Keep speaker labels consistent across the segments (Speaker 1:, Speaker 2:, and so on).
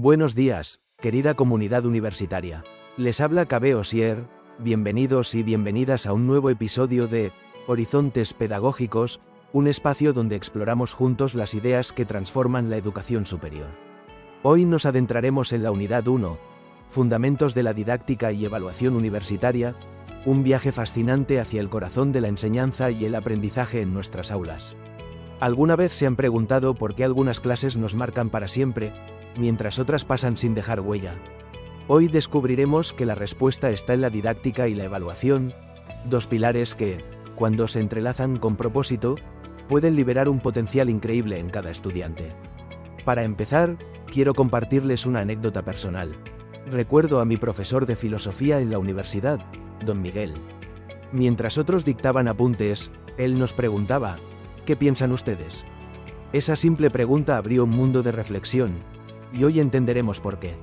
Speaker 1: Buenos días, querida comunidad universitaria. Les habla Cabe Osier, bienvenidos y bienvenidas a un nuevo episodio de Horizontes Pedagógicos, un espacio donde exploramos juntos las ideas que transforman la educación superior. Hoy nos adentraremos en la unidad 1, Fundamentos de la didáctica y evaluación universitaria, un viaje fascinante hacia el corazón de la enseñanza y el aprendizaje en nuestras aulas. ¿Alguna vez se han preguntado por qué algunas clases nos marcan para siempre, mientras otras pasan sin dejar huella? Hoy descubriremos que la respuesta está en la didáctica y la evaluación, dos pilares que, cuando se entrelazan con propósito, pueden liberar un potencial increíble en cada estudiante. Para empezar, quiero compartirles una anécdota personal. Recuerdo a mi profesor de filosofía en la universidad, don Miguel. Mientras otros dictaban apuntes, él nos preguntaba: ¿qué piensan ustedes? Esa simple pregunta abrió un mundo de reflexión, y hoy entenderemos por qué.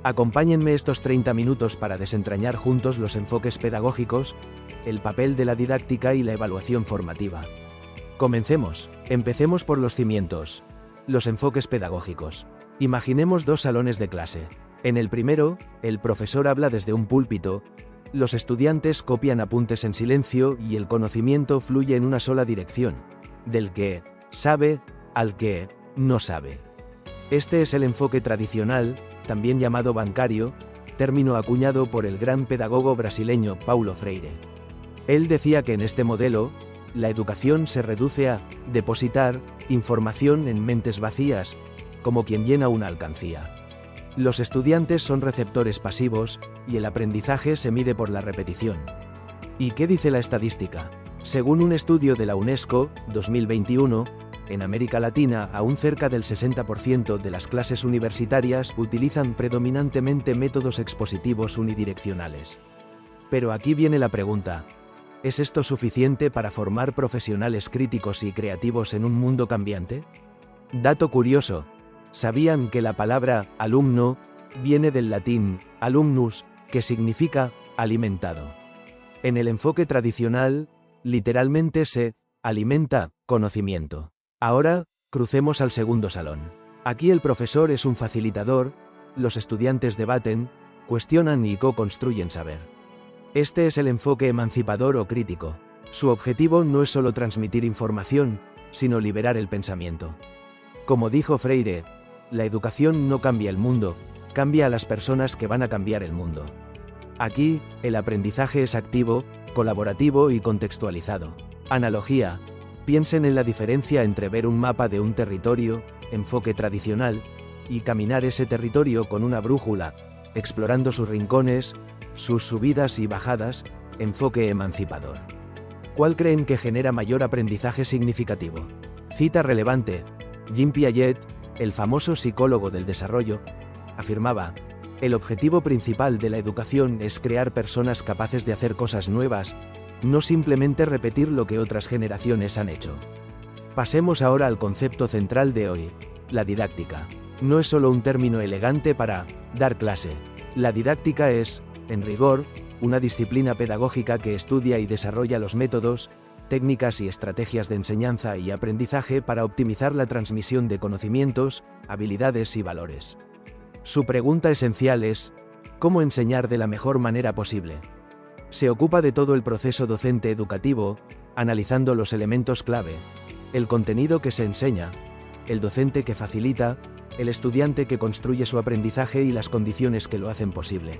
Speaker 1: Acompáñenme estos 30 minutos para desentrañar juntos los enfoques pedagógicos, el papel de la didáctica y la evaluación formativa. Comencemos. Empecemos por los cimientos. Los enfoques pedagógicos. Imaginemos dos salones de clase. En el primero, el profesor habla desde un púlpito, los estudiantes copian apuntes en silencio y el conocimiento fluye en una sola dirección, del que sabe al que no sabe. Este es el enfoque tradicional, también llamado bancario, término acuñado por el gran pedagogo brasileño Paulo Freire. Él decía que en este modelo, la educación se reduce a depositar información en mentes vacías, como quien llena una alcancía. Los estudiantes son receptores pasivos, y el aprendizaje se mide por la repetición. ¿Y qué dice la estadística? Según un estudio de la UNESCO, 2021, en América Latina aún cerca del 60% de las clases universitarias utilizan predominantemente métodos expositivos unidireccionales. Pero aquí viene la pregunta: ¿es esto suficiente para formar profesionales críticos y creativos en un mundo cambiante? Dato curioso: ¿sabían que la palabra alumno viene del latín alumnus, que significa alimentado? En el enfoque tradicional, literalmente se alimenta conocimiento. Ahora, crucemos al segundo salón. Aquí el profesor es un facilitador, los estudiantes debaten, cuestionan y co-construyen saber. Este es el enfoque emancipador o crítico. Su objetivo no es solo transmitir información, sino liberar el pensamiento. Como dijo Freire, la educación no cambia el mundo, cambia a las personas que van a cambiar el mundo. Aquí, el aprendizaje es activo, colaborativo y contextualizado. Analogía: piensen en la diferencia entre ver un mapa de un territorio, enfoque tradicional, y caminar ese territorio con una brújula, explorando sus rincones, sus subidas y bajadas, enfoque emancipador. ¿Cuál creen que genera mayor aprendizaje significativo? Cita relevante: Jean Piaget, el famoso psicólogo del desarrollo, afirmaba: el objetivo principal de la educación es crear personas capaces de hacer cosas nuevas, no simplemente repetir lo que otras generaciones han hecho. Pasemos ahora al concepto central de hoy: la didáctica. No es solo un término elegante para dar clase. La didáctica es, en rigor, una disciplina pedagógica que estudia y desarrolla los métodos, técnicas y estrategias de enseñanza y aprendizaje para optimizar la transmisión de conocimientos, habilidades y valores. Su pregunta esencial es: ¿cómo enseñar de la mejor manera posible? Se ocupa de todo el proceso docente educativo, analizando los elementos clave: el contenido que se enseña, el docente que facilita, el estudiante que construye su aprendizaje y las condiciones que lo hacen posible.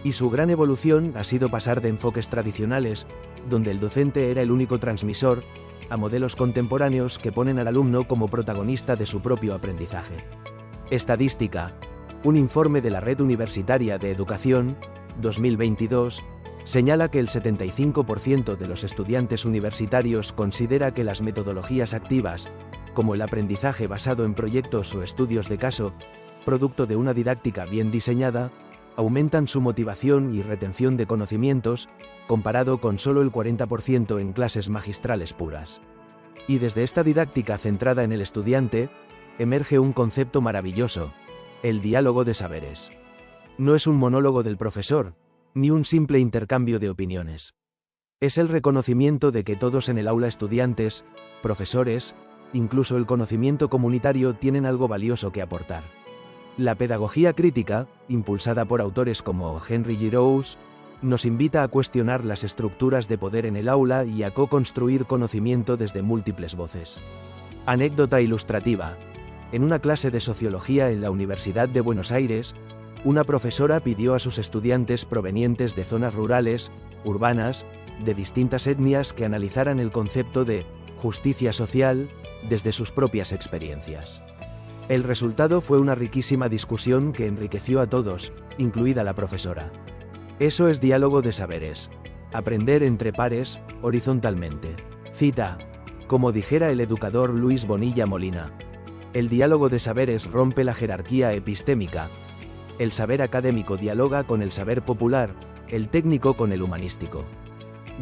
Speaker 1: Y su gran evolución ha sido pasar de enfoques tradicionales, donde el docente era el único transmisor, a modelos contemporáneos que ponen al alumno como protagonista de su propio aprendizaje. Estadística: un informe de la Red Universitaria de Educación, 2022, señala que el 75% de los estudiantes universitarios considera que las metodologías activas, como el aprendizaje basado en proyectos o estudios de caso, producto de una didáctica bien diseñada, aumentan su motivación y retención de conocimientos, comparado con solo el 40% en clases magistrales puras. Y desde esta didáctica centrada en el estudiante, emerge un concepto maravilloso: el diálogo de saberes. No es un monólogo del profesor, ni un simple intercambio de opiniones. Es el reconocimiento de que todos en el aula, estudiantes, profesores, incluso el conocimiento comunitario, tienen algo valioso que aportar. La pedagogía crítica, impulsada por autores como Henry Giroux, nos invita a cuestionar las estructuras de poder en el aula y a co-construir conocimiento desde múltiples voces. Anécdota ilustrativa. En una clase de sociología en la Universidad de Buenos Aires, una profesora pidió a sus estudiantes provenientes de zonas rurales, urbanas, de distintas etnias que analizaran el concepto de justicia social desde sus propias experiencias. El resultado fue una riquísima discusión que enriqueció a todos, incluida la profesora. Eso es diálogo de saberes. Aprender entre pares, horizontalmente. Cita. Como dijera el educador Luis Bonilla Molina, el diálogo de saberes rompe la jerarquía epistémica. El saber académico dialoga con el saber popular, el técnico con el humanístico.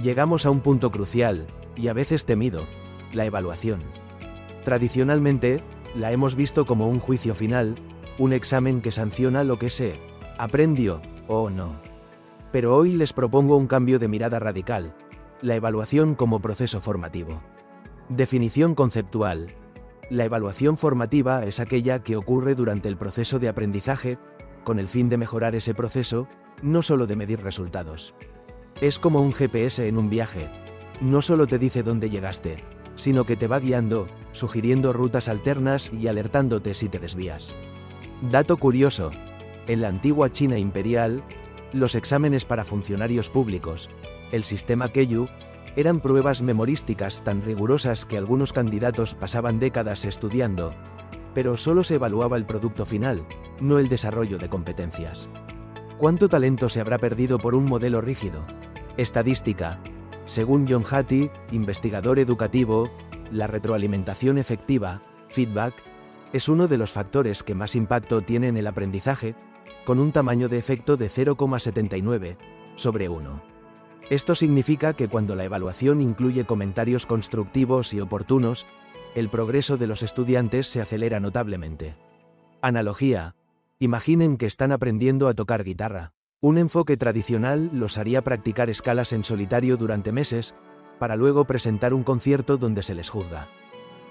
Speaker 1: Llegamos a un punto crucial, y a veces temido, la evaluación. Tradicionalmente, la hemos visto como un juicio final, un examen que sanciona lo que se aprendió, o no. Pero hoy les propongo un cambio de mirada radical, la evaluación como proceso formativo. Definición conceptual. La evaluación formativa es aquella que ocurre durante el proceso de aprendizaje, con el fin de mejorar ese proceso, no solo de medir resultados. Es como un GPS en un viaje. No solo te dice dónde llegaste, sino que te va guiando, sugiriendo rutas alternas y alertándote si te desvías. Dato curioso. En la antigua China imperial, los exámenes para funcionarios públicos, el sistema Keiyu, eran pruebas memorísticas tan rigurosas que algunos candidatos pasaban décadas estudiando, pero solo se evaluaba el producto final, no el desarrollo de competencias. ¿Cuánto talento se habrá perdido por un modelo rígido? Estadística. Según John Hattie, investigador educativo, la retroalimentación efectiva, feedback, es uno de los factores que más impacto tiene en el aprendizaje, con un tamaño de efecto de 0,79 sobre 1. Esto significa que cuando la evaluación incluye comentarios constructivos y oportunos, el progreso de los estudiantes se acelera notablemente. Analogía. Imaginen que están aprendiendo a tocar guitarra. Un enfoque tradicional los haría practicar escalas en solitario durante meses, para luego presentar un concierto donde se les juzga.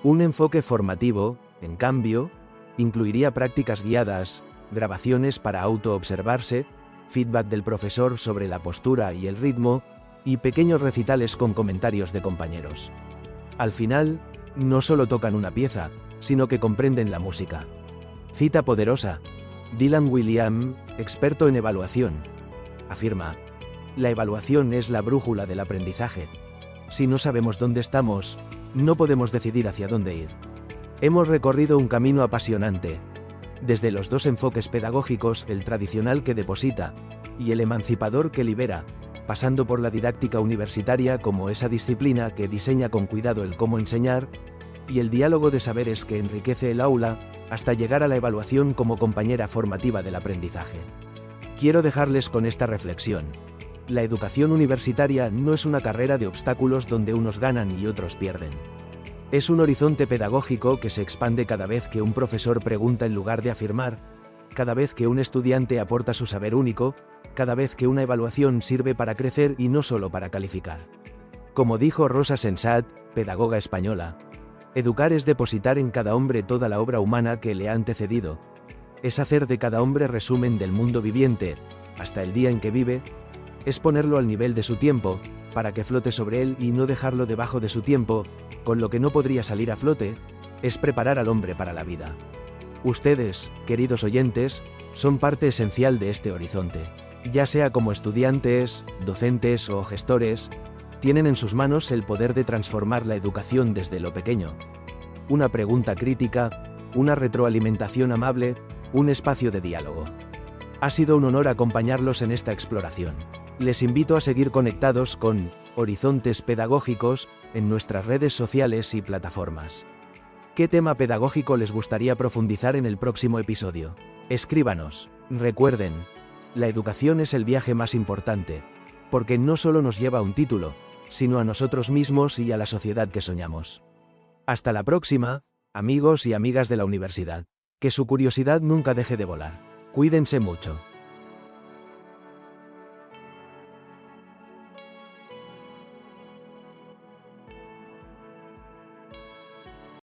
Speaker 1: Un enfoque formativo, en cambio, incluiría prácticas guiadas, grabaciones para auto-observarse, feedback del profesor sobre la postura y el ritmo, y pequeños recitales con comentarios de compañeros. Al final, no solo tocan una pieza, sino que comprenden la música. Cita poderosa. Dylan William, experto en evaluación, afirma: la evaluación es la brújula del aprendizaje. Si no sabemos dónde estamos, no podemos decidir hacia dónde ir. Hemos recorrido un camino apasionante, desde los dos enfoques pedagógicos, el tradicional que deposita, y el emancipador que libera, pasando por la didáctica universitaria como esa disciplina que diseña con cuidado el cómo enseñar, y el diálogo de saberes que enriquece el aula, hasta llegar a la evaluación como compañera formativa del aprendizaje. Quiero dejarles con esta reflexión. La educación universitaria no es una carrera de obstáculos donde unos ganan y otros pierden. Es un horizonte pedagógico que se expande cada vez que un profesor pregunta en lugar de afirmar, cada vez que un estudiante aporta su saber único, cada vez que una evaluación sirve para crecer y no solo para calificar. Como dijo Rosa Sensat, pedagoga española, educar es depositar en cada hombre toda la obra humana que le ha antecedido. Es hacer de cada hombre resumen del mundo viviente, hasta el día en que vive. Es ponerlo al nivel de su tiempo, para que flote sobre él y no dejarlo debajo de su tiempo, con lo que no podría salir a flote. Es preparar al hombre para la vida. Ustedes, queridos oyentes, son parte esencial de este horizonte. Ya sea como estudiantes, docentes o gestores, tienen en sus manos el poder de transformar la educación desde lo pequeño. Una pregunta crítica, una retroalimentación amable, un espacio de diálogo. Ha sido un honor acompañarlos en esta exploración. Les invito a seguir conectados con Horizontes Pedagógicos en nuestras redes sociales y plataformas. ¿Qué tema pedagógico les gustaría profundizar en el próximo episodio? Escríbanos. Recuerden, la educación es el viaje más importante, porque no solo nos lleva a un título, sino a nosotros mismos y a la sociedad que soñamos. Hasta la próxima, amigos y amigas de la universidad. Que su curiosidad nunca deje de volar. Cuídense mucho.